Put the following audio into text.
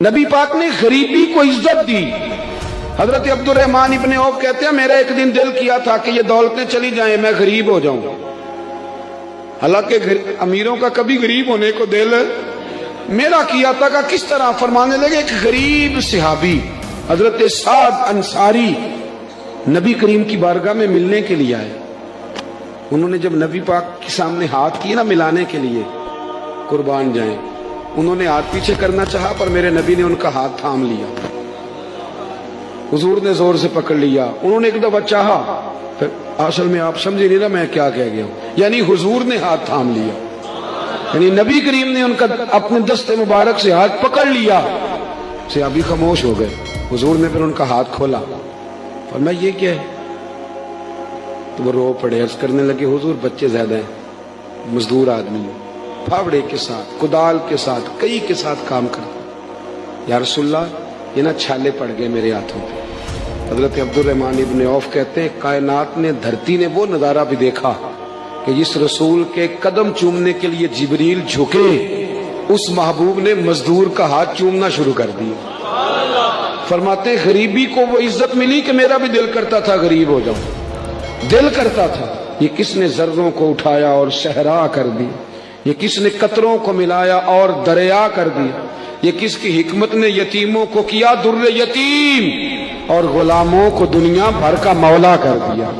نبی پاک نے غریبی کو عزت دی۔ حضرت عبدالرحمن ابن عوف کہتے ہیں میرا ایک دن دل کیا تھا کہ یہ دولتیں چلی جائیں میں غریب ہو جاؤں، حالانکہ امیروں کا کبھی غریب ہونے کو دل میرا کیا تھا کہ کس طرح فرمانے لگے ایک غریب صحابی حضرت سعد انصاری نبی کریم کی بارگاہ میں ملنے کے لیے آئے۔ انہوں نے جب نبی پاک کے سامنے ہاتھ کیے نا ملانے کے لیے، قربان جائیں، انہوں نے ہاتھ پیچھے کرنا چاہا پر میرے نبی نے ان کا ہاتھ تھام لیا، حضور نے زور سے پکڑ لیا۔ انہوں نے ایک دفعہ چاہا، پھر اصل میں آپ سمجھے نہیں نا میں کیا کہہ گیا ہوں، یعنی حضور نے ہاتھ تھام لیا، یعنی نبی کریم نے ان کا اپنے دست مبارک سے ہاتھ پکڑ لیا۔ صحابی خاموش ہو گئے، حضور نے پھر ان کا ہاتھ کھولا، فرمایا یہ کیا ہے؟ تو وہ رو پڑے، عرض کرنے لگے حضور بچے زیادہ ہیں، مزدور آدمی ہیں، پھاوڑے کے ساتھ کدال کے ساتھ کئی کے ساتھ کام کرتے، یا رسول اللہ یہ نا چھالے پڑ گئے میرے ہاتھوں پہ۔ حضرت عبدالرحمن ابن عوف کہتے ہیں کائنات نے دھرتی نے وہ نظارہ بھی دیکھا کہ جس رسول کے قدم چومنے کے لیے جبریل جھکے، اس محبوب نے مزدور کا ہاتھ چومنا شروع کر دیا۔ فرماتے غریبی کو وہ عزت ملی کہ میرا بھی دل کرتا تھا غریب ہو جاؤں، دل کرتا تھا۔ یہ کس نے ذروں کو اٹھایا اور صحرا کر دی، یہ کس نے قطروں کو ملایا اور دریا کر دیا، یہ کس کی حکمت نے یتیموں کو کیا در یتیم اور غلاموں کو دنیا بھر کا مولا کر دیا۔